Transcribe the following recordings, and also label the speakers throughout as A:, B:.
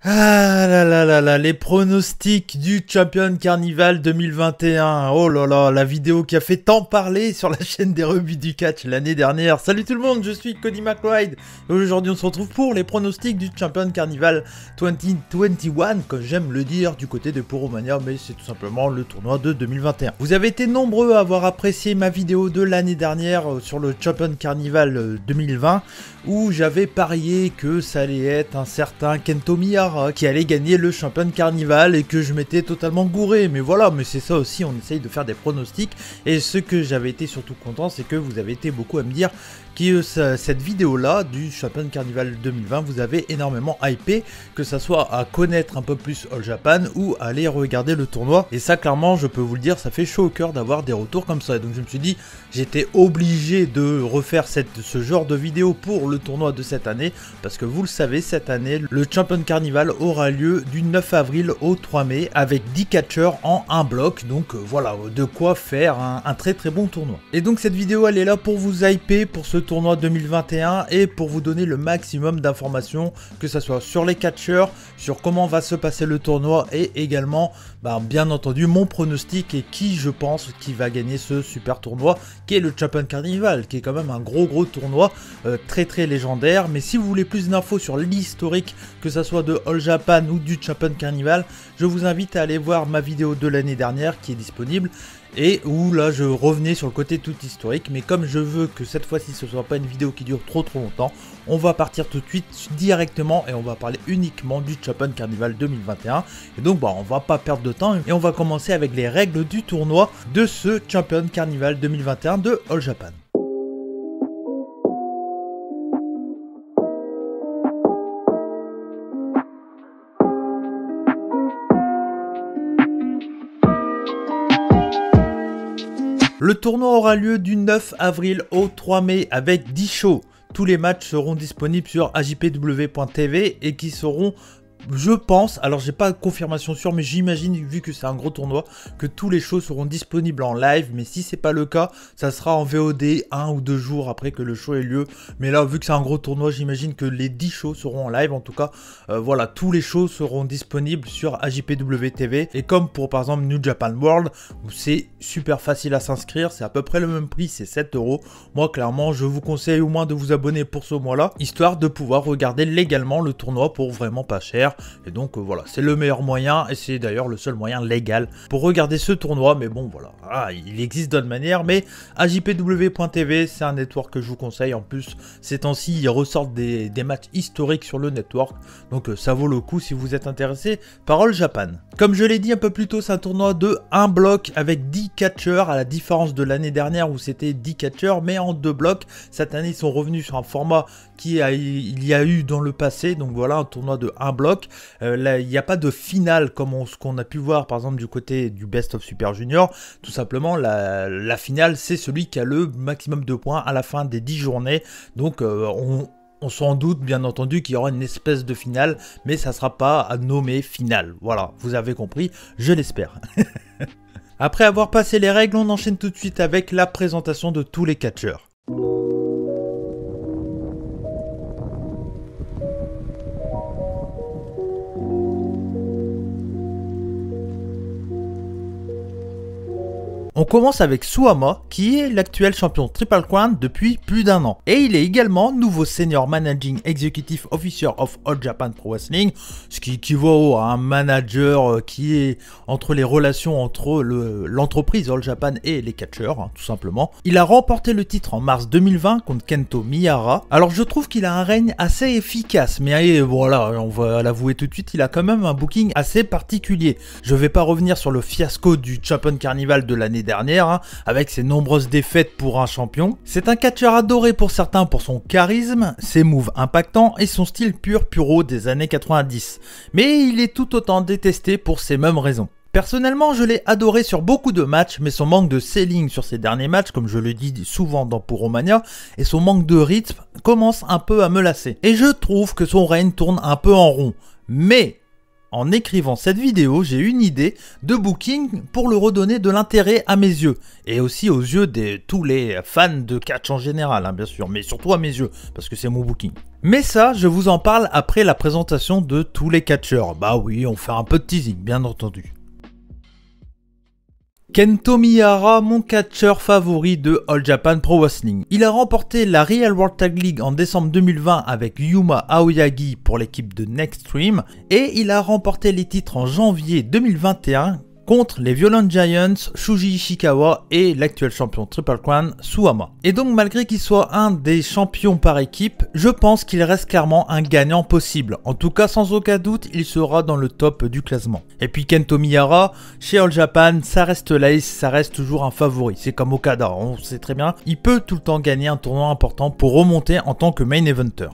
A: Ah là là là là, les pronostics du Champion Carnival 2021. Oh là là, la vidéo qui a fait tant parler sur la chaîne des rebuts du catch l'année dernière. Salut tout le monde, je suis Cody McLeod et aujourd'hui on se retrouve pour les pronostics du Champion Carnival 2021, comme j'aime le dire, du côté de Puromania, mais c'est tout simplement le tournoi de 2021. Vous avez été nombreux à avoir apprécié ma vidéo de l'année dernière sur le Champion Carnival 2020 où j'avais parié que ça allait être un certain Kento Miyahara qui allait gagner le Champion Carnival et que je m'étais totalement gouré. Mais voilà, mais c'est ça aussi, on essaye de faire des pronostics. Et ce que j'avais été surtout content, c'est que vous avez été beaucoup à me dire que cette vidéo-là du Champion Carnival 2020 vous avez énormément hypé, que ça soit à connaître un peu plus All Japan ou à aller regarder le tournoi. Et ça, clairement, je peux vous le dire, ça fait chaud au cœur d'avoir des retours comme ça. Et donc je me suis dit, j'étais obligé de refaire ce genre de vidéo pour le tournoi de cette année, parce que vous le savez, cette année, le Champion Carnival aura lieu du 9 avril au 3 mai avec 10 catcheurs en un bloc. Donc voilà, de quoi faire un très très bon tournoi. Et donc cette vidéo, elle est là pour vous hyper pour ce tournoi 2021 et pour vous donner le maximum d'informations, que ce soit sur les catcheurs, sur comment va se passer le tournoi et également bien entendu mon pronostic et qui je pense qui va gagner ce super tournoi qui est le Champion Carnival, qui est quand même un gros tournoi très très légendaire. Mais si vous voulez plus d'infos sur l'historique, que ce soit de All Japan ou du Champion Carnival, je vous invite à aller voir ma vidéo de l'année dernière qui est disponible et où là je revenais sur le côté tout historique. Mais comme je veux que cette fois-ci ce soit pas une vidéo qui dure trop longtemps, on va partir tout de suite directement et on va parler uniquement du Champion Carnival 2021. Et donc on va pas perdre de temps et on va commencer avec les règles du tournoi de ce Champion Carnival 2021 de All Japan. Le tournoi aura lieu du 9 avril au 3 mai avec 10 shows. Tous les matchs seront disponibles sur ajpw.tv et qui seront, je pense, alors j'ai pas de confirmation sûre, mais j'imagine, vu que c'est un gros tournoi, que tous les shows seront disponibles en live. Mais si c'est pas le cas, ça sera en VOD 1 ou 2 jours après que le show ait lieu. Mais là, vu que c'est un gros tournoi, j'imagine que les 10 shows seront en live. En tout cas, voilà, tous les shows seront disponibles sur AJPW TV. Et comme pour par exemple New Japan World, où c'est super facile à s'inscrire, c'est à peu près le même prix, c'est 7 €. Moi, clairement, je vous conseille au moins de vous abonner pour ce mois-là, histoire de pouvoir regarder légalement le tournoi pour vraiment pas cher. Et donc voilà, c'est le meilleur moyen et c'est d'ailleurs le seul moyen légal pour regarder ce tournoi. Mais bon voilà, il existe d'autres manières, mais ajpw.tv c'est un network que je vous conseille. En plus ces temps-ci ils ressortent des matchs historiques sur le network, donc ça vaut le coup si vous êtes intéressé par All Japan. Comme je l'ai dit un peu plus tôt, c'est un tournoi de 1 bloc avec 10 catcheurs, à la différence de l'année dernière où c'était 10 catcheurs mais en 2 blocs. Cette année ils sont revenus sur un format il y a eu dans le passé, donc voilà, un tournoi de 1 bloc. Là, il n'y a pas de finale comme ce qu'on a pu voir par exemple du côté du Best of Super Junior. Tout simplement, la finale, c'est celui qui a le maximum de points à la fin des 10 journées. Donc on s'en doute bien entendu qu'il y aura une espèce de finale, mais ça ne sera pas à nommer finale. Voilà, vous avez compris, je l'espère. Après avoir passé les règles, on enchaîne tout de suite avec la présentation de tous les catcheurs. On commence avec Suwama, qui est l'actuel champion Triple Crown depuis plus d'1 an. Et il est également nouveau Senior Managing Executive Officer of All Japan Pro Wrestling, ce qui équivaut à un manager qui est entre les relations entre l'entreprise All Japan et les catcheurs, tout simplement. Il a remporté le titre en mars 2020 contre Kento Miyahara. Alors je trouve qu'il a un règne assez efficace, mais voilà, on va l'avouer tout de suite, il a quand même un booking assez particulier. Je vais pas revenir sur le fiasco du Champion Carnival de l'année dernière, avec ses nombreuses défaites pour un champion. C'est un catcheur adoré pour certains pour son charisme, ses moves impactants et son style puro des années 90. Mais il est tout autant détesté pour ces mêmes raisons. Personnellement, je l'ai adoré sur beaucoup de matchs, mais son manque de selling sur ses derniers matchs, comme je le dis souvent dans Puromania, et son manque de rythme commence un peu à me lasser. Et je trouve que son règne tourne un peu en rond. Mais En écrivant cette vidéo, j'ai eu une idée de booking pour le redonner de l'intérêt à mes yeux. Et aussi aux yeux de tous les fans de catch en général, hein, bien sûr. Mais surtout à mes yeux, parce que c'est mon booking. Mais ça, je vous en parle après la présentation de tous les catcheurs. Bah oui, on fait un peu de teasing, bien entendu. Kento Miyahara, mon catcheur favori de All Japan Pro Wrestling. Il a remporté la Real World Tag League en décembre 2020 avec Yuma Aoyagi pour l'équipe de Nextstream et il a remporté les titres en janvier 2021 contre les Violent Giants, Shuji Ishikawa et l'actuel champion Triple Crown, Suwama. Et donc malgré qu'il soit un des champions par équipe, je pense qu'il reste clairement un gagnant possible. En tout cas, sans aucun doute, il sera dans le top du classement. Et puis Kento Miyahara, chez All Japan, ça reste l'ace, ça reste toujours un favori. C'est comme Okada, on sait très bien, il peut tout le temps gagner un tournoi important pour remonter en tant que main eventer.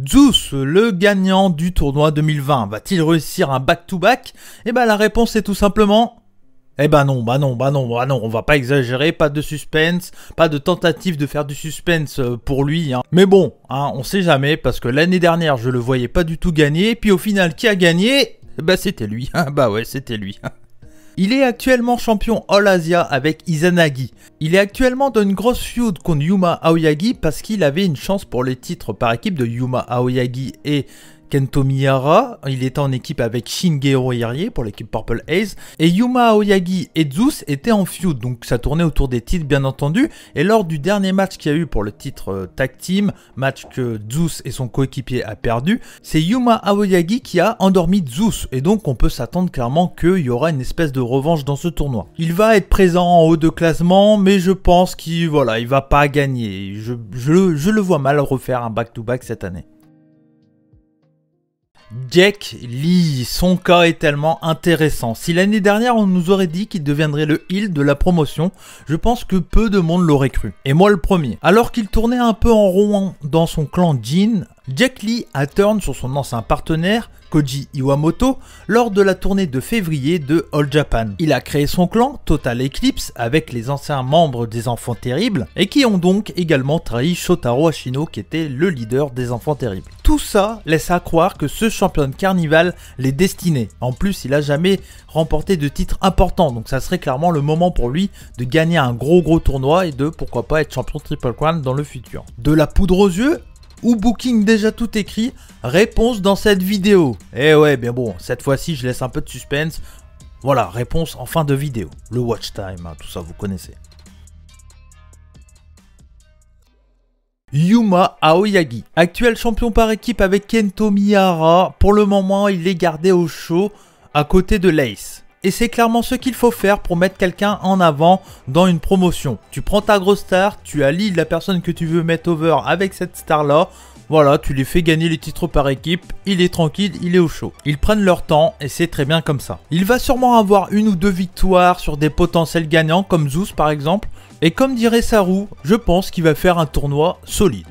A: Zeus, le gagnant du tournoi 2020, va-t-il réussir un back-to-back? Eh ben la réponse est tout simplement... Eh ben non, on va pas exagérer, pas de suspense, pas de tentative de faire du suspense pour lui. Hein. Mais bon, hein, on sait jamais, parce que l'année dernière, je le voyais pas du tout gagner, puis au final, qui a gagné? Bah c'était lui, bah ouais, c'était lui. Il est actuellement champion All Asia avec Izanagi. Il est actuellement dans une grosse feud contre Yuma Aoyagi parce qu'il avait une chance pour les titres par équipe de Yuma Aoyagi et Kento Miyahara. Il était en équipe avec Shingero Hirie pour l'équipe Purple Haze. Et Yuma Aoyagi et Zeus étaient en feud, donc ça tournait autour des titres bien entendu. Et lors du dernier match qu'il y a eu pour le titre Tag Team, match que Zeus et son coéquipier a perdu, c'est Yuma Aoyagi qui a endormi Zeus. Et donc on peut s'attendre clairement qu'il y aura une espèce de revanche dans ce tournoi. Il va être présent en haut de classement, mais je pense qu'il il va pas gagner. Je le vois mal refaire un back-to-back cette année. Jack Lee, son cas est tellement intéressant. Si l'année dernière on nous aurait dit qu'il deviendrait le heel de la promotion, je pense que peu de monde l'aurait cru. Et moi le premier. Alors qu'il tournait un peu en rond dans son clan Jin, Jack Lee a turn sur son ancien partenaire, Koji Iwamoto, lors de la tournée de février de All Japan. Il a créé son clan, Total Eclipse, avec les anciens membres des Enfants Terribles, et qui ont donc également trahi Shotaro Ashino, qui était le leader des Enfants Terribles. Tout ça laisse à croire que ce champion de Carnival l'est destiné. En plus, il a jamais remporté de titre important, donc ça serait clairement le moment pour lui de gagner un gros tournoi et de, pourquoi pas, être champion Triple Crown dans le futur. De la poudre aux yeux ou booking déjà tout écrit? Réponse dans cette vidéo. Eh ouais, bien bon, cette fois-ci je laisse un peu de suspense. Voilà, réponse en fin de vidéo. Le watch time, hein, tout ça vous connaissez. Yuma Aoyagi, actuel champion par équipe avec Kento Miyahara. Pour le moment, il est gardé au chaud à côté de l'Ace. Et c'est clairement ce qu'il faut faire pour mettre quelqu'un en avant dans une promotion. Tu prends ta grosse star, tu allies la personne que tu veux mettre over avec cette star-là. Voilà, tu les fais gagner les titres par équipe, il est tranquille, il est au chaud. Ils prennent leur temps et c'est très bien comme ça. Il va sûrement avoir une ou deux victoires sur des potentiels gagnants comme Zeus par exemple. Et comme dirait Saru, je pense qu'il va faire un tournoi solide.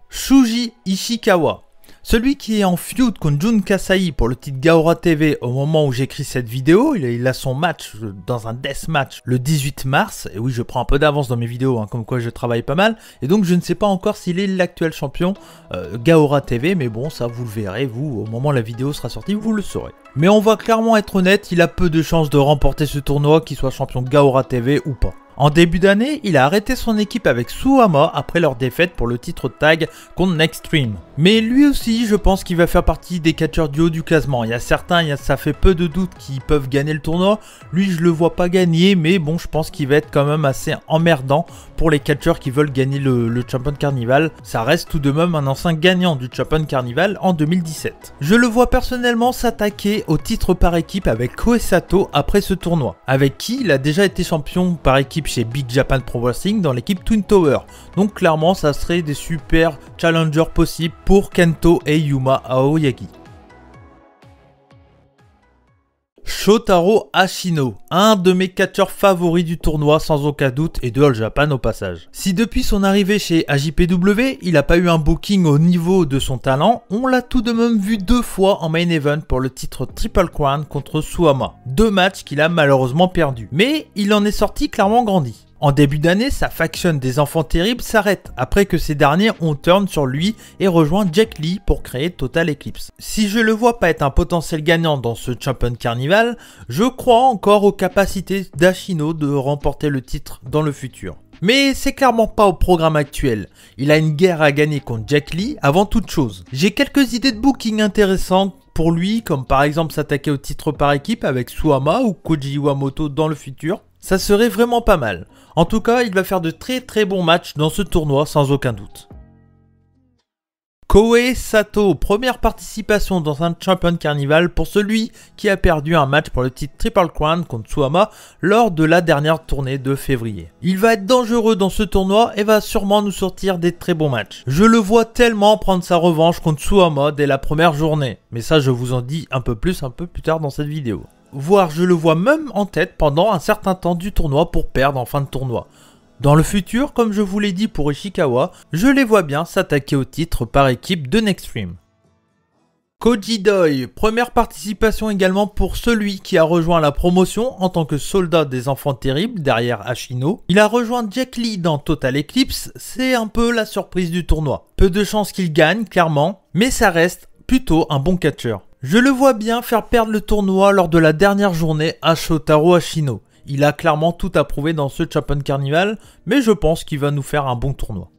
A: Shuji Ishikawa. Celui qui est en feud contre Jun Kasai pour le titre Gaora TV au moment où j'écris cette vidéo, il a son match dans un death match le 18 mars. Et oui, je prends un peu d'avance dans mes vidéos, hein, comme quoi je travaille pas mal. Et donc je ne sais pas encore s'il est l'actuel champion Gaora TV, mais bon, ça vous le verrez, vous, au moment où la vidéo sera sortie, vous le saurez. Mais on va clairement être honnête, il a peu de chances de remporter ce tournoi, qu'il soit champion Gaora TV ou pas. En début d'année, il a arrêté son équipe avec Suwama après leur défaite pour le titre tag contre Nextstream. Mais lui aussi, je pense qu'il va faire partie des catcheurs du haut du classement. Il y a certains, ça fait peu de doute qu'ils peuvent gagner le tournoi. Lui, je le vois pas gagner, mais bon, je pense qu'il va être quand même assez emmerdant pour les catcheurs qui veulent gagner le Champion Carnival. Ça reste tout de même un ancien gagnant du Champion Carnival en 2017. Je le vois personnellement s'attaquer au titre par équipe avec Koe Sato après ce tournoi, avec qui il a déjà été champion par équipe chez Big Japan Pro Wrestling dans l'équipe Twin Tower. Donc clairement ça serait des super challengers possibles pour Kento et Yuma Aoyagi. Shotaro Ashino, un de mes catcheurs favoris du tournoi sans aucun doute et de All Japan au passage. Si depuis son arrivée chez AJPW, il n'a pas eu un booking au niveau de son talent, on l'a tout de même vu 2 fois en main event pour le titre Triple Crown contre Suwama. 2 matchs qu'il a malheureusement perdus. Mais il en est sorti clairement grandi. En début d'année, sa faction des enfants terribles s'arrête après que ces derniers ont turn sur lui et rejoint Jack Lee pour créer Total Eclipse. Si je le vois pas être un potentiel gagnant dans ce Champion Carnival, je crois encore aux capacités d'Ashino de remporter le titre dans le futur. Mais c'est clairement pas au programme actuel. Il a une guerre à gagner contre Jack Lee avant toute chose. J'ai quelques idées de booking intéressantes pour lui, comme par exemple s'attaquer au titre par équipe avec Suwama ou Koji Iwamoto dans le futur. Ça serait vraiment pas mal. En tout cas, il va faire de très bons matchs dans ce tournoi sans aucun doute. Kohei Sato, première participation dans un Champion Carnival pour celui qui a perdu un match pour le titre Triple Crown contre Suwama lors de la dernière tournée de février. Il va être dangereux dans ce tournoi et va sûrement nous sortir des très bons matchs. Je le vois tellement prendre sa revanche contre Suwama dès la première journée, mais ça je vous en dis un peu plus tard dans cette vidéo. Voire je le vois même en tête pendant un certain temps du tournoi pour perdre en fin de tournoi. Dans le futur, comme je vous l'ai dit pour Ishikawa, je les vois bien s'attaquer au titre par équipe de Nextream. Koji Doi, première participation également pour celui qui a rejoint la promotion en tant que soldat des enfants terribles derrière Ashino. Il a rejoint Jack Lee dans Total Eclipse, c'est un peu la surprise du tournoi. Peu de chances qu'il gagne, clairement, mais ça reste plutôt un bon catcheur. Je le vois bien faire perdre le tournoi lors de la dernière journée à Shotaro Ashino. Il a clairement tout à prouver dans ce Champion Carnival, mais je pense qu'il va nous faire un bon tournoi.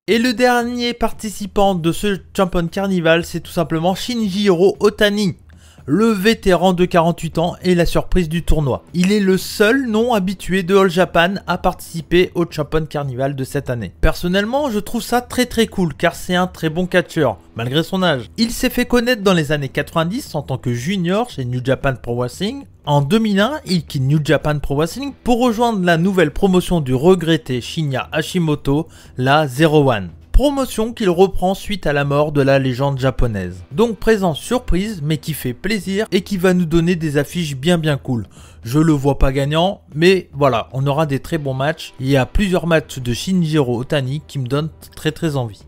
A: Et le dernier participant de ce Champion Carnival, c'est tout simplement Shinjiro Otani. Le vétéran de 48 ans est la surprise du tournoi. Il est le seul non habitué de All Japan à participer au Champion Carnival de cette année. Personnellement, je trouve ça très cool car c'est un très bon catcheur, malgré son âge. Il s'est fait connaître dans les années 90 en tant que junior chez New Japan Pro Wrestling. En 2001, il quitte New Japan Pro Wrestling pour rejoindre la nouvelle promotion du regretté Shinya Hashimoto, la 01. Promotion qu'il reprend suite à la mort de la légende japonaise. Donc présence surprise mais qui fait plaisir et qui va nous donner des affiches bien cool. Je le vois pas gagnant mais voilà, on aura des très bons matchs. Il y a plusieurs matchs de Shinjiro Otani qui me donnent très envie.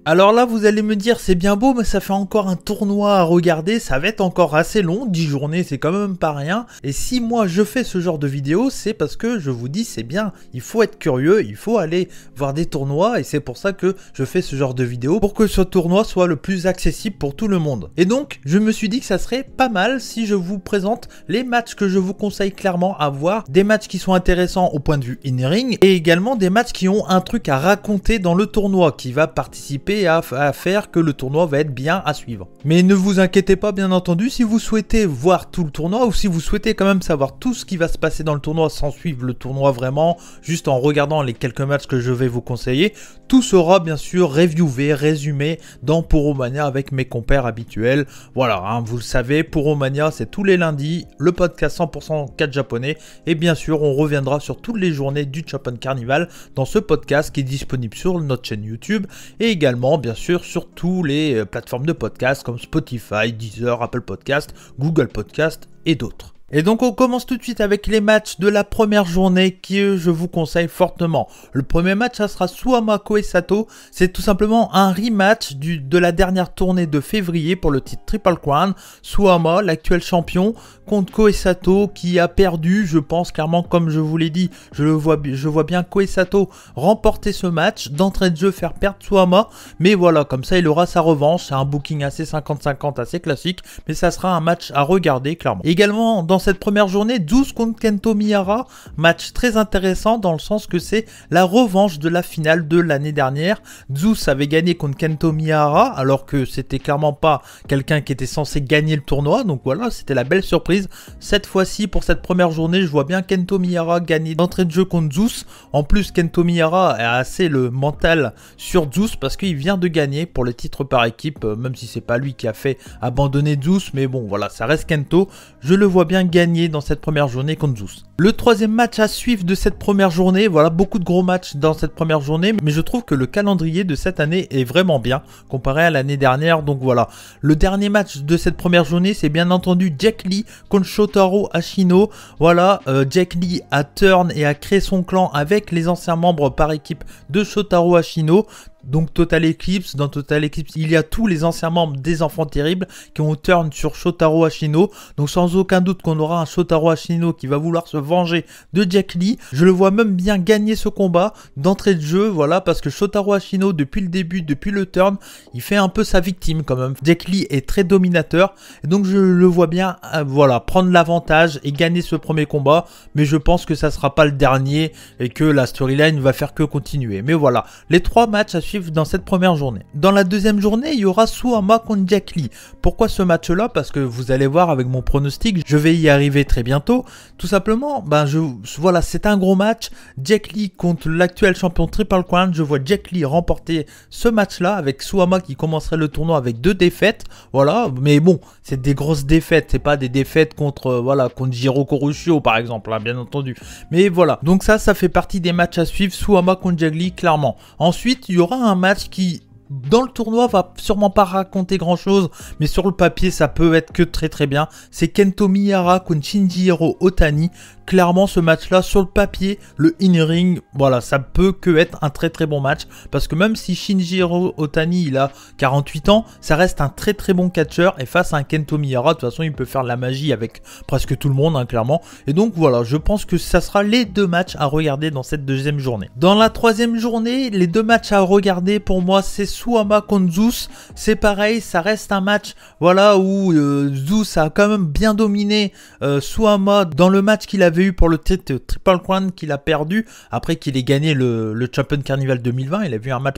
A: Alors là, vous allez me dire, c'est bien beau, mais ça fait encore un tournoi à regarder, ça va être encore assez long, 10 journées, c'est quand même pas rien. Et si moi je fais ce genre de vidéo, c'est parce que je vous dis, c'est bien, il faut être curieux, il faut aller voir des tournois, et c'est pour ça que je fais ce genre de vidéo, pour que ce tournoi soit le plus accessible pour tout le monde. Et donc, je me suis dit que ça serait pas mal si je vous présente les matchs que je vous conseille clairement à voir, des matchs qui sont intéressants au point de vue in-ring, et également des matchs qui ont un truc à raconter dans le tournoi, qui va participer à faire que le tournoi va être bien à suivre. Mais ne vous inquiétez pas, bien entendu, si vous souhaitez voir tout le tournoi ou si vous souhaitez quand même savoir tout ce qui va se passer dans le tournoi sans suivre le tournoi vraiment, juste en regardant les quelques matchs que je vais vous conseiller, tout sera bien sûr reviewé, résumé dans Puromania avec mes compères habituels. Voilà, hein, vous le savez, Puromania c'est tous les lundis, le podcast 100% 4 japonais, et bien sûr on reviendra sur toutes les journées du Champion Carnival dans ce podcast qui est disponible sur notre chaîne YouTube et également bien sûr sur tous les plateformes de podcast comme Spotify, Deezer, Apple Podcast, Google Podcast et d'autres. Et donc on commence tout de suite avec les matchs de la première journée qui je vous conseille fortement. Le premier match ça sera Suwama Kohei Sato, c'est tout simplement un rematch de la dernière tournée de février pour le titre Triple Crown. Suwama, l'actuel champion, contre Kohei Sato qui a perdu, je pense clairement comme je vous l'ai dit, je vois bien Kohei Sato remporter ce match, d'entrée de jeu faire perdre Suwama, mais voilà, comme ça il aura sa revanche, c'est un booking assez 50-50, assez classique, mais ça sera un match à regarder clairement. Également dans cette première journée, Zeus contre Kento Miyahara, match très intéressant dans le sens que c'est la revanche de la finale de l'année dernière. Zeus avait gagné contre Kento Miyahara alors que c'était clairement pas quelqu'un qui était censé gagner le tournoi, donc voilà, c'était la belle surprise. Cette fois-ci, pour cette première journée, je vois bien Kento Miyahara gagner d'entrée de jeu contre Zeus. En plus, Kento Miyahara a assez le mental sur Zeus parce qu'il vient de gagner pour le titre par équipe, même si c'est pas lui qui a fait abandonner Zeus, mais bon voilà, ça reste Kento. Je le vois bien gagné dans cette première journée contre Zeus. Le troisième match à suivre de cette première journée, voilà, beaucoup de gros matchs dans cette première journée, mais je trouve que le calendrier de cette année est vraiment bien comparé à l'année dernière, donc voilà. Le dernier match de cette première journée, c'est bien entendu Jack Lee contre Shotaro Ashino. Voilà, Jack Lee a turn et a créé son clan avec les anciens membres par équipe de Shotaro Ashino. donc Total Eclipse. Dans Total Eclipse, il y a tous les anciens membres des Enfants Terribles qui ont turn sur Shotaro Ashino. Donc sans aucun doute qu'on aura un Shotaro Ashino qui va vouloir se venger de Jack Lee. Je le vois même bien gagner ce combat d'entrée de jeu, voilà, parce que Shotaro Ashino, depuis le début, depuis le turn, il fait un peu sa victime quand même. Jack Lee est très dominateur, et donc je le vois bien, voilà, prendre l'avantage et gagner ce premier combat, mais je pense que ça sera pas le dernier et que la storyline va faire que continuer. Mais voilà, les 3 matchs à suivre dans cette première journée. Dans la deuxième journée, il y aura Suwama contre Jack Lee. Pourquoi ce match-là? Parce que vous allez voir avec mon pronostic, je vais y arriver très bientôt. Tout simplement, voilà, c'est un gros match. Jack Lee contre l'actuel champion Triple Crown. Je vois Jack Lee remporter ce match-là avec Suwama qui commencerait le tournoi avec 2 défaites. Voilà, mais bon, c'est des grosses défaites, c'est pas des défaites contre, voilà, contre Jiro Kuroshio par exemple, hein, bien entendu. Mais voilà, donc ça fait partie des matchs à suivre, Suwama contre Jack Lee, clairement. Ensuite, il y aura un match qui, dans le tournoi, va sûrement pas raconter grand chose, mais sur le papier ça peut être que très bien. C'est Kento Miyahara contre Shinjiro Otani. Clairement, ce match-là, sur le papier, le in-ring, voilà, ça peut que être un très bon match. Parce que même si Shinjiro Otani, il a 48 ans, ça reste un très bon catcheur. Et face à un Kento Miyahara, de toute façon, il peut faire de la magie avec presque tout le monde, hein, clairement. Et donc, voilà, je pense que ça sera les 2 matchs à regarder dans cette deuxième journée. Dans la troisième journée, les 2 matchs à regarder, pour moi, c'est Suwama contre Zeus. C'est pareil, ça reste un match, voilà, où Zeus a quand même bien dominé Suwama dans le match qu'il avait eu pour le titre Triple Crown qu'il a perdu après qu'il ait gagné le Champion Carnival 2020. Il a vu un match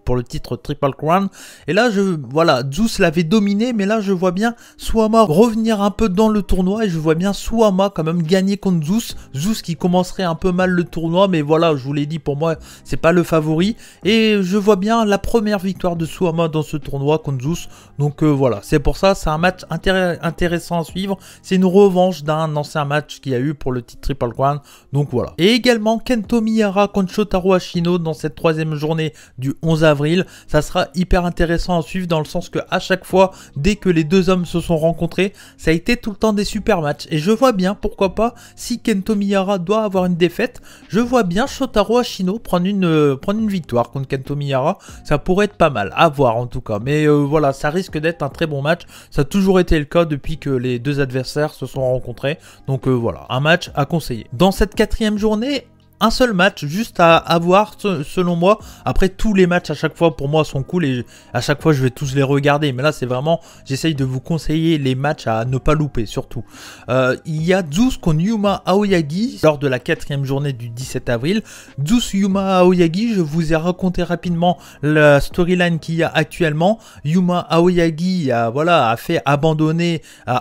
A: pour le titre Triple Crown, et là voilà, Zeus l'avait dominé, mais là je vois bien Suwama revenir un peu dans le tournoi, et je vois bien Suwama quand même gagner contre Zeus qui commencerait un peu mal le tournoi, mais voilà, je vous l'ai dit, pour moi c'est pas le favori, et je vois bien la première victoire de Suwama dans ce tournoi contre Zeus. Donc voilà, c'est pour ça, c'est un match intéressant à suivre. C'est une revanche d'un ancien match qu'il y a eu pour le titre Triple Crown. Donc voilà. Et également Kento Miyahara contre Shotaro Ashino dans cette troisième journée du 11 avril. Ça sera hyper intéressant à suivre, dans le sens que à chaque fois, dès que les 2 hommes se sont rencontrés, ça a été tout le temps des super matchs. Et je vois bien, pourquoi pas, si Kento Miyahara doit avoir une défaite, je vois bien Shotaro Ashino prendre une victoire contre Kento Miyahara. Ça pourrait être pas mal, à voir en tout cas. Mais voilà, ça risque d'être un très bon match. Ça a toujours été le cas depuis que les 2 adversaires se sont rencontrés. Donc voilà, un match à conseiller. Dans cette 4e journée, un seul match juste à voir selon moi. Après, tous les matchs à chaque fois pour moi sont cool, et à chaque fois je vais tous les regarder, mais là c'est vraiment, j'essaye de vous conseiller les matchs à ne pas louper surtout. Il y a Zeus contre Yuma Aoyagi lors de la 4e journée du 17 avril. Zeus Yuma Aoyagi, je vous ai raconté rapidement la storyline qu'il y a actuellement. Yuma Aoyagi a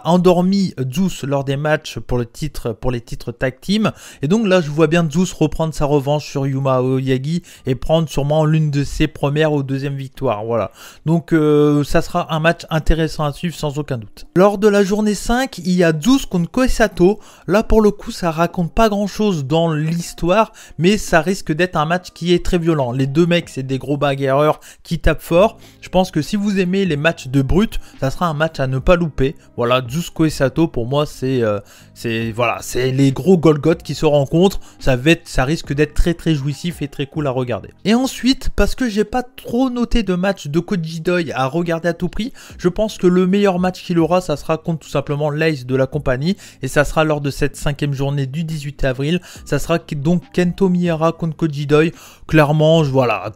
A: endormi Zeus lors des matchs pour les titres tag team, et donc là je vois bien Zeus reprendre sa revanche sur Yuma Aoyagi et prendre sûrement l'une de ses premières ou deuxième victoires. Voilà. Donc ça sera un match intéressant à suivre sans aucun doute. Lors de la journée 5, il y a Zeus contre Koesato. Là pour le coup, ça raconte pas grand chose dans l'histoire, mais ça risque d'être un match qui est très violent. Les 2 mecs, c'est des gros bagarreurs qui tapent fort. Je pense que si vous aimez les matchs de brut, ça sera un match à ne pas louper. Voilà, Zeus Koesato pour moi c'est les gros Golgoth qui se rencontrent. Ça risque d'être très jouissif et très cool à regarder. Et ensuite, parce que j'ai pas trop noté de match de Koji Doi à regarder à tout prix, je pense que le meilleur match qu'il aura, ça sera contre tout simplement l'Ace de la compagnie, et ça sera lors de cette 5e journée du 18 avril. Ça sera donc Kento Miyahara contre Koji Doi. Clairement, voilà,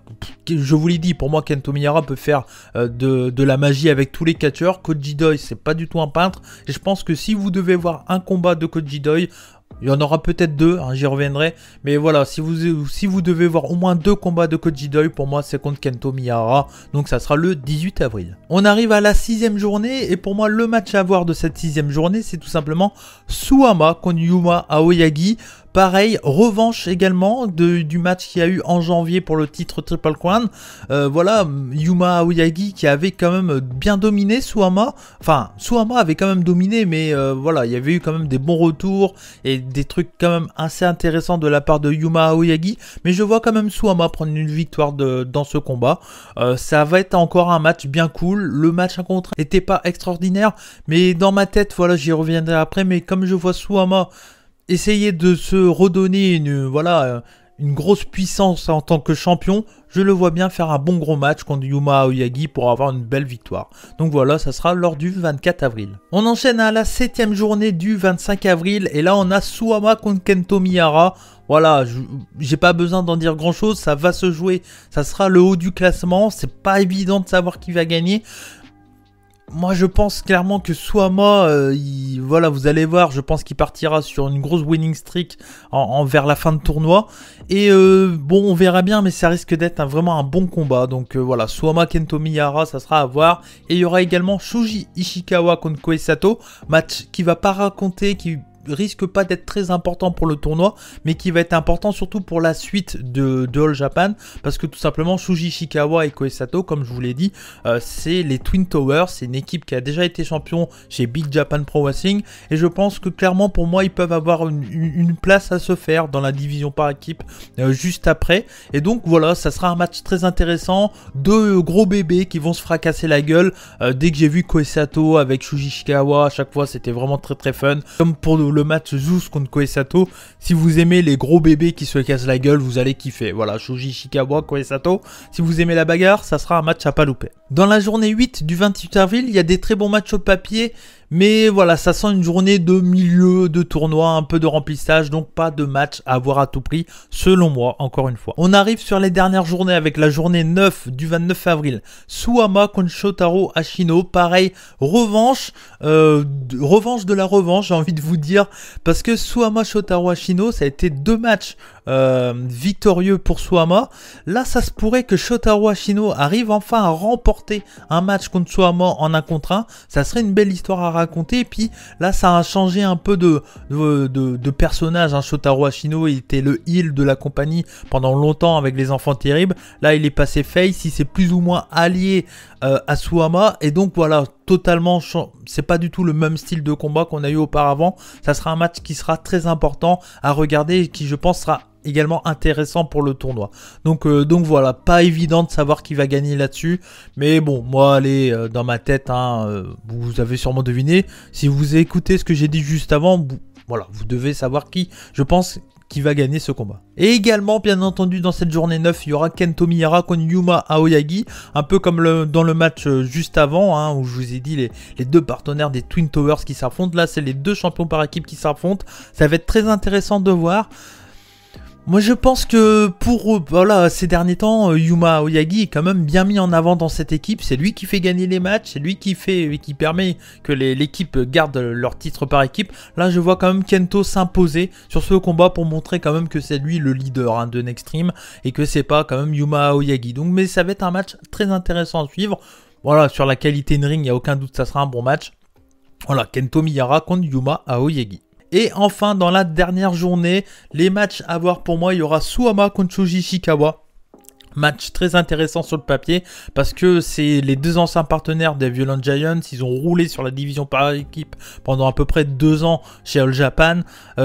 A: je vous l'ai dit, pour moi Kento Miyahara peut faire de la magie avec tous les catcheurs. Koji Doi, c'est pas du tout un peintre, et je pense que si vous devez voir un combat de Koji Doi, il y en aura peut-être 2, hein, j'y reviendrai. Mais voilà, si vous devez voir au moins 2 combats de Koji Doi, pour moi c'est contre Kento Miyahara. Donc ça sera le 18 avril. On arrive à la 6e journée, et pour moi le match à voir de cette 6e journée, c'est tout simplement Suwama contre Yuma Aoyagi. Pareil, revanche également du match qu'il y a eu en janvier pour le titre Triple Crown. Voilà, Yuma Aoyagi qui avait quand même bien dominé Suwama. Enfin, Suwama avait quand même dominé, mais voilà, il y avait eu quand même des bons retours et des trucs quand même assez intéressants de la part de Yuma Aoyagi. Mais je vois quand même Suwama prendre une victoire dans ce combat. Ça va être encore un match bien cool. Le match à contre n'était pas extraordinaire, mais dans ma tête, voilà, j'y reviendrai après. Mais comme je vois Suwama essayer de se redonner une grosse puissance en tant que champion, je le vois bien faire un bon gros match contre Yuma Aoyagi pour avoir une belle victoire. Donc voilà, ça sera lors du 24 avril. On enchaîne à la 7e journée du 25 avril et là on a Suwama contre Kento Miyahara. Voilà, j'ai pas besoin d'en dire grand chose, ça va se jouer, ça sera le haut du classement, c'est pas évident de savoir qui va gagner. Moi je pense clairement que Suwama, voilà, vous allez voir, je pense qu'il partira sur une grosse winning streak vers la fin de tournoi. Et bon, on verra bien, mais ça risque d'être vraiment un bon combat. Donc voilà, Suwama Kento Miyahara, ça sera à voir. Et il y aura également Shuji Ishikawa contre Koei Sato, match qui va pas raconter, qui risque pas d'être très important pour le tournoi, mais qui va être important surtout pour la suite de All Japan, parce que tout simplement Shuji Ishikawa et Koei Sato, comme je vous l'ai dit, c'est les Twin Towers, c'est une équipe qui a déjà été champion chez Big Japan Pro Wrestling, et je pense que clairement pour moi ils peuvent avoir une place à se faire dans la division par équipe juste après, et donc voilà, ça sera un match très intéressant, deux gros bébés qui vont se fracasser la gueule. Dès que j'ai vu Koei Sato avec Shuji Ishikawa, à chaque fois c'était vraiment très fun, comme pour le match Zeus contre Koei Sato. Si vous aimez les gros bébés qui se cassent la gueule, vous allez kiffer. Voilà, Shuji Ishikawa, Koei Sato. Si vous aimez la bagarre, ça sera un match à pas louper. Dans la journée 8 du 28 avril, il y a des très bons matchs au papier, mais voilà, ça sent une journée de milieu de tournoi, un peu de remplissage, donc pas de match à avoir à tout prix, selon moi, encore une fois. On arrive sur les dernières journées avec la journée 9 du 29 avril. Suwama contre Shotaro Ashino, pareil, revanche de la revanche, j'ai envie de vous dire, parce que Suwama Shotaro Ashino, ça a été deux matchs victorieux pour Suwama. Là, ça se pourrait que Shotaro Ashino arrive enfin à remporter un match contre Suwama en 1 contre 1. Ça serait une belle histoire à raconter. Et puis là, ça a changé un peu de personnage. Hein. Shotaro Ashino, il était le heel de la compagnie pendant longtemps avec les Enfants Terribles. Là, il est passé face. Il s'est plus ou moins allié à Suwama. Et donc voilà, totalement, c'est pas du tout le même style de combat qu'on a eu auparavant. Ça sera un match qui sera très important à regarder et qui, je pense, sera également intéressant pour le tournoi. Donc voilà, pas évident de savoir qui va gagner là-dessus, mais bon, moi, allez, dans ma tête, hein, vous avez sûrement deviné, si vous écoutez ce que j'ai dit juste avant, voilà, vous devez savoir qui, je pense, qui va gagner ce combat. Et également, bien entendu, dans cette journée 9, il y aura Kento Miyahara contre Yuma Aoyagi, un peu comme dans le match juste avant, hein, où je vous ai dit les deux partenaires des Twin Towers qui s'affrontent. Là, c'est les deux champions par équipe qui s'affrontent. Ça va être très intéressant de voir. Moi je pense que pour voilà, ces derniers temps, Yuma Aoyagi est quand même bien mis en avant dans cette équipe. C'est lui qui fait gagner les matchs, c'est lui qui permet que l'équipe garde leur titre par équipe. Là je vois quand même Kento s'imposer sur ce combat pour montrer quand même que c'est lui le leader de Nextreme et que c'est pas quand même Yuma Aoyagi. Donc mais ça va être un match très intéressant à suivre. Voilà, sur la qualité de ring, il n'y a aucun doute, ça sera un bon match. Voilà, Kento Miyahara contre Yuma Aoyagi. Et enfin, dans la dernière journée, les matchs à voir pour moi, il y aura Suwama contre Shuji Ishikawa. Match très intéressant sur le papier parce que c'est les deux anciens partenaires des Violent Giants. Ils ont roulé sur la division par équipe pendant à peu près 2 ans chez All Japan.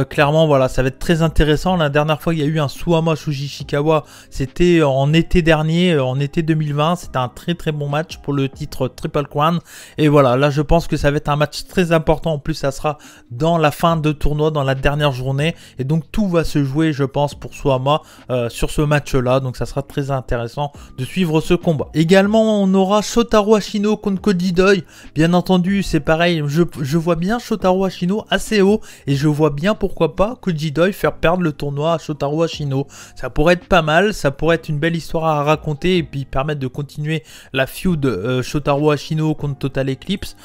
A: Clairement, voilà, ça va être très intéressant. La dernière fois, il y a eu un Suwama Shuji Ishikawa. C'était en été dernier, en été 2020. C'était un très bon match pour le titre Triple Crown. Et voilà, là, je pense que ça va être un match très important. En plus, ça sera dans la fin de tournoi, dans la dernière journée. Et donc, tout va se jouer, je pense, pour Suwama sur ce match-là. Donc, ça sera très intéressant de suivre ce combat. Également, on aura Shotaro Ashino contre Koji Doi. Bien entendu, c'est pareil, je vois bien Shotaro Ashino assez haut et je vois bien pourquoi pas Koji Doi faire perdre le tournoi à Shotaro Ashino. Ça pourrait être pas mal, ça pourrait être une belle histoire à raconter et puis permettre de continuer la feud Shotaro Ashino contre Total Eclipse.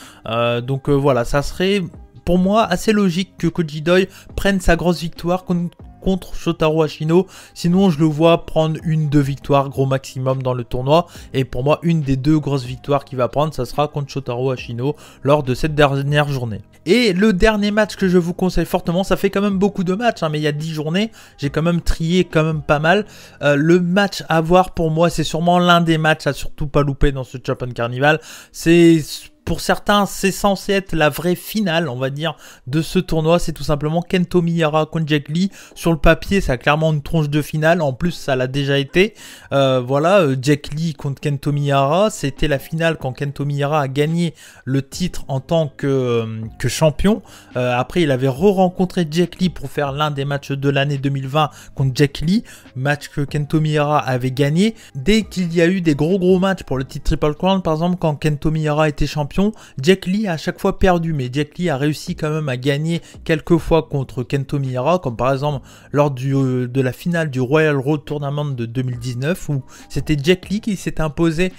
A: Donc voilà, ça serait pour moi assez logique que Koji Doi prenne sa grosse victoire contre Shotaro Ashino. Sinon, je le vois prendre 1-2 victoires gros maximum dans le tournoi. Et pour moi, une des 2 grosses victoires qu'il va prendre, ça sera contre Shotaro Ashino lors de cette dernière journée. Et le dernier match que je vous conseille fortement, ça fait quand même beaucoup de matchs, hein, mais il y a 10 journées, j'ai quand même trié quand même pas mal. Le match à voir pour moi, c'est sûrement l'un des matchs à surtout pas louper dans ce Japan Carnival. C'est pour certains, c'est censé être la vraie finale, on va dire, de ce tournoi. C'est tout simplement Kento Miyahara contre Jack Lee. Sur le papier, ça a clairement une tronche de finale. En plus, ça l'a déjà été. Voilà, Jack Lee contre Kento Miyahara. C'était la finale quand Kento Miyahara a gagné le titre en tant que champion. Après, il avait re-rencontré Jack Lee pour faire l'un des matchs de l'année 2020 contre Jack Lee. Match que Kento Miyahara avait gagné. Dès qu'il y a eu des gros matchs pour le titre Triple Crown, par exemple, quand Kento Miyahara était champion, Jack Lee a à chaque fois perdu, mais Jack Lee a réussi quand même à gagner quelques fois contre Kento Miyahara, comme par exemple lors de la finale du Royal Road Tournament de 2019, où c'était Jack Lee qui s'était imposé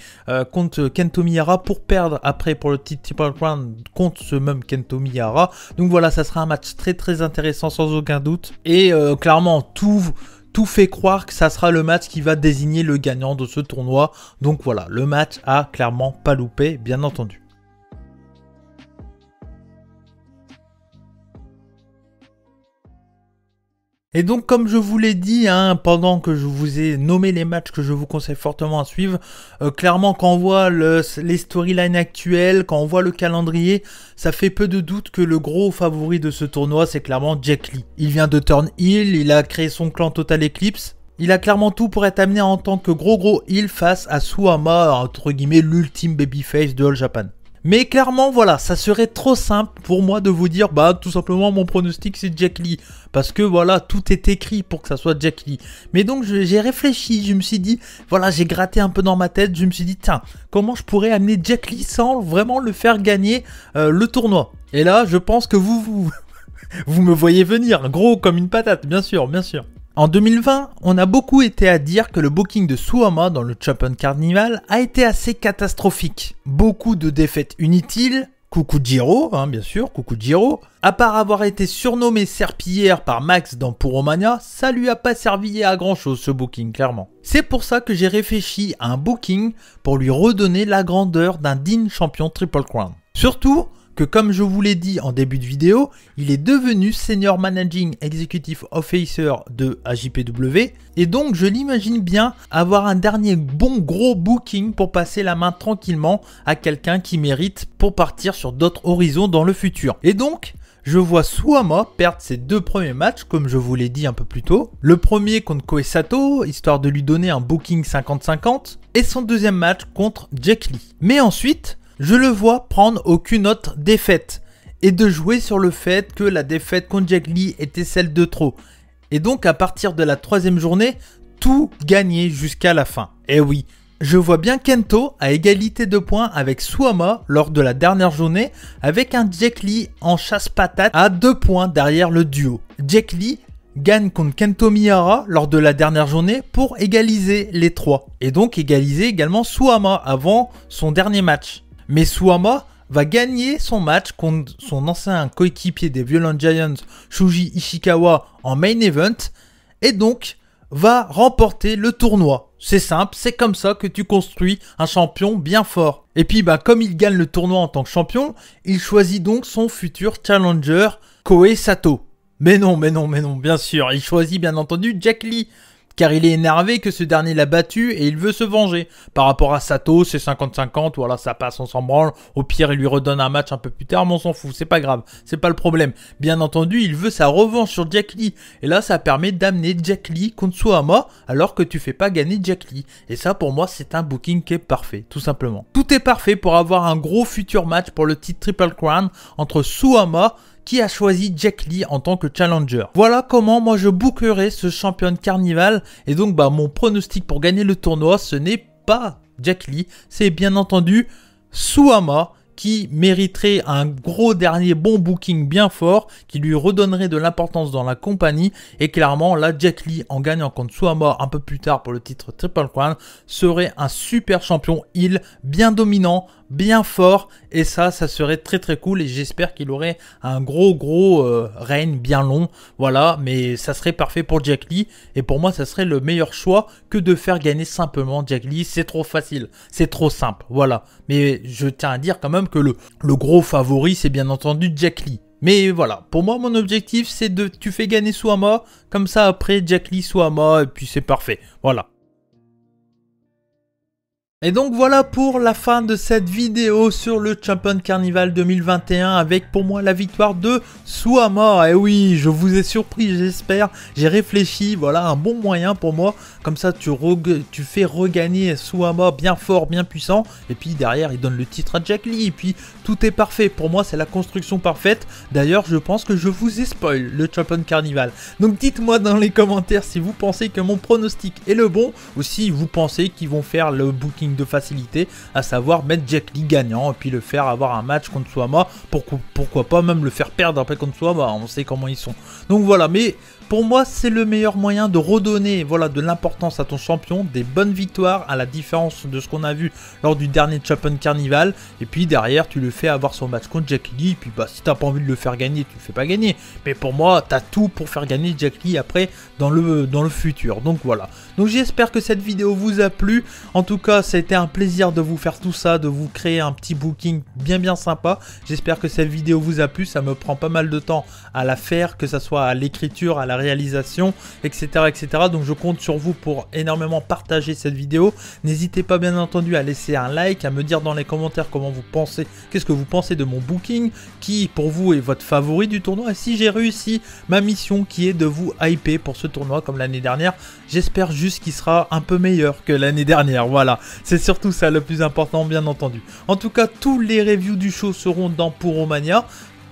A: contre Kento Miyahara pour perdre après pour le titre Triple Crown contre ce même Kento Miyahara. Donc voilà, ça sera un match très intéressant sans aucun doute, et clairement tout fait croire que ça sera le match qui va désigner le gagnant de ce tournoi. Donc voilà, le match a clairement pas loupé, bien entendu. Et donc, comme je vous l'ai dit, pendant que je vous ai nommé les matchs que je vous conseille fortement à suivre, clairement, quand on voit les storylines actuelles, quand on voit le calendrier, ça fait peu de doute que le gros favori de ce tournoi, c'est clairement Jack Lee. Il vient de Turn Heel, il a créé son clan Total Eclipse. Il a clairement tout pour être amené en tant que gros heel face à Suwama, entre guillemets, l'ultime babyface de All Japan. Mais clairement, voilà, ça serait trop simple pour moi de vous dire, tout simplement, mon pronostic, c'est Jack Lee. Parce que, voilà, tout est écrit pour que ça soit Jack Lee. Mais donc, j'ai réfléchi, je me suis dit, voilà, j'ai gratté un peu dans ma tête, je me suis dit, tiens, comment je pourrais amener Jack Lee sans vraiment le faire gagner le tournoi? Et là, je pense que vous me voyez venir, gros comme une patate, bien sûr. En 2020, on a beaucoup été à dire que le booking de Suwama dans le Champion Carnival a été assez catastrophique. Beaucoup de défaites inutiles, coucou Jiro, bien sûr, coucou Jiro. À part avoir été surnommé serpillière par Max dans Puromania, ça lui a pas servi à grand chose ce booking, clairement. C'est pour ça que j'ai réfléchi à un booking pour lui redonner la grandeur d'un digne champion Triple Crown. Surtout que, comme je vous l'ai dit en début de vidéo, il est devenu Senior Managing Executive Officer de AJPW, et donc je l'imagine bien avoir un dernier bon gros booking pour passer la main tranquillement à quelqu'un qui mérite pour partir sur d'autres horizons dans le futur. Et donc, je vois Suwama perdre ses 2 premiers matchs, comme je vous l'ai dit un peu plus tôt. Le premier contre Koe Sato, histoire de lui donner un booking 50-50, et son deuxième match contre Jack Lee. Mais ensuite, je le vois prendre aucune autre défaite et de jouer sur le fait que la défaite contre Jack Lee était celle de trop. Et donc à partir de la 3e journée, tout gagner jusqu'à la fin. Et oui, je vois bien Kento à égalité de points avec Suwama lors de la dernière journée, avec un Jack Lee en chasse-patate à 2 points derrière le duo. Jack Lee gagne contre Kento Miyahara lors de la dernière journée pour égaliser les 3. Et donc égaliser également Suwama avant son dernier match. Mais Suwama va gagner son match contre son ancien coéquipier des Violent Giants, Shuji Ishikawa, en main event, et donc va remporter le tournoi. C'est simple, c'est comme ça que tu construis un champion bien fort. Et puis comme il gagne le tournoi en tant que champion, il choisit donc son futur challenger, Koe Sato. Mais non, bien sûr, il choisit bien entendu Jack Lee. Car il est énervé que ce dernier l'a battu et il veut se venger. Par rapport à Sato, c'est 50-50, voilà, ça passe, on s'en branle. Au pire, il lui redonne un match un peu plus tard, mais on s'en fout, c'est pas grave, c'est pas le problème. Bien entendu, il veut sa revanche sur Jack Lee. Et là, ça permet d'amener Jack Lee contre Suwama, alors que tu fais pas gagner Jack Lee. Et ça, pour moi, c'est un booking qui est parfait, tout simplement. Tout est parfait pour avoir un gros futur match pour le titre Triple Crown entre Suwama qui a choisi Jack Lee en tant que challenger. Voilà comment moi je bookerai ce champion carnival. Et donc mon pronostic pour gagner le tournoi, ce n'est pas Jack Lee, c'est bien entendu Suwama, qui mériterait un gros dernier bon booking bien fort, qui lui redonnerait de l'importance dans la compagnie. Et clairement, là, Jack Lee, en gagnant contre Suwama un peu plus tard pour le titre Triple Crown, serait un super champion heel, bien dominant, bien fort, et ça serait très cool, et j'espère qu'il aurait un gros règne bien long, voilà, mais ça serait parfait pour Jack Lee, et pour moi ça serait le meilleur choix que de faire gagner simplement Jack Lee. C'est trop facile, c'est trop simple, voilà, mais je tiens à dire quand même que le gros favori c'est bien entendu Jack Lee. Mais voilà, pour moi mon objectif c'est tu fais gagner Suwama, comme ça après Jack Lee Suwama, et puis c'est parfait, voilà. Et donc voilà pour la fin de cette vidéo sur le Champion Carnival 2021 avec pour moi la victoire de Suama. Et oui, je vous ai surpris, j'espère. J'ai réfléchi, voilà un bon moyen pour moi. Comme ça tu fais regagner Suama bien fort, bien puissant. Et puis derrière il donne le titre à Jack Lee. Et puis tout est parfait. Pour moi c'est la construction parfaite. D'ailleurs je pense que je vous ai spoil le Champion Carnival. Donc dites-moi dans les commentaires si vous pensez que mon pronostic est le bon. Ou si vous pensez qu'ils vont faire le booking de facilité, à savoir mettre Jack Lee gagnant et puis le faire avoir un match contre Suama, pourquoi pas même le faire perdre après contre Suama, on sait comment ils sont. Donc voilà, mais pour moi c'est le meilleur moyen de redonner de l'importance à ton champion, des bonnes victoires à la différence de ce qu'on a vu lors du dernier Champion Carnival, et puis derrière tu le fais avoir son match contre Jack Lee, et puis si t'as pas envie de le faire gagner, tu le fais pas gagner, mais pour moi t'as tout pour faire gagner Jack Lee après dans le futur. Donc voilà, donc j'espère que cette vidéo vous a plu. En tout cas ça a été un plaisir de vous faire tout ça, de vous créer un petit booking bien sympa. J'espère que cette vidéo vous a plu, ça me prend pas mal de temps à la faire, que ça soit à l'écriture, à la réalisation, etc. Donc je compte sur vous pour énormément partager cette vidéo. N'hésitez pas bien entendu à laisser un like, à me dire dans les commentaires comment vous pensez, qu'est-ce que vous pensez de mon booking, qui pour vous est votre favori du tournoi, et si j'ai réussi ma mission qui est de vous hyper pour ce tournoi comme l'année dernière. J'espère juste qu'il sera un peu meilleur que l'année dernière, voilà, c'est surtout ça le plus important bien entendu. En tout cas tous les reviews du show seront dans Puromania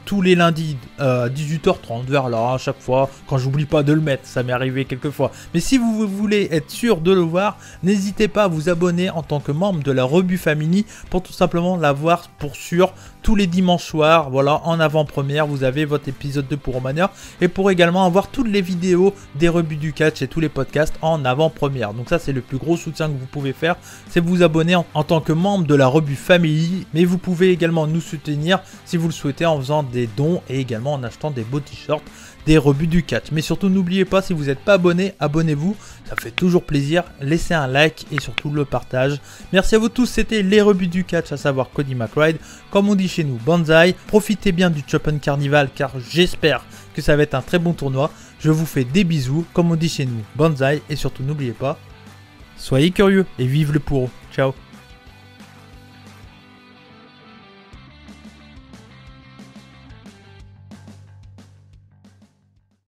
A: tous les lundis 18h30 vers là à chaque fois, quand j'oublie pas de le mettre, ça m'est arrivé quelques fois. Mais si vous voulez être sûr de le voir, n'hésitez pas à vous abonner en tant que membre de la Rebut Family pour tout simplement l'avoir pour sûr tous les dimanches soirs, voilà, en avant-première, vous avez votre épisode de Puromania, et pour également avoir toutes les vidéos des rebuts du catch et tous les podcasts en avant-première. Donc ça c'est le plus gros soutien que vous pouvez faire, c'est vous abonner en tant que membre de la Rebut Family, mais vous pouvez également nous soutenir si vous le souhaitez en faisant des dons et également en achetant des beaux t-shirts des rebuts du catch. Mais surtout n'oubliez pas, si vous n'êtes pas abonné, abonnez-vous, ça fait toujours plaisir, laissez un like et surtout le partage. Merci à vous tous, c'était les rebuts du catch, à savoir Cody McRide, comme on dit chez nous, Banzai. Profitez bien du Champion Carnival car j'espère que ça va être un très bon tournoi. Je vous fais des bisous, comme on dit chez nous, Banzai, et surtout n'oubliez pas, soyez curieux et vive le Puro. Ciao.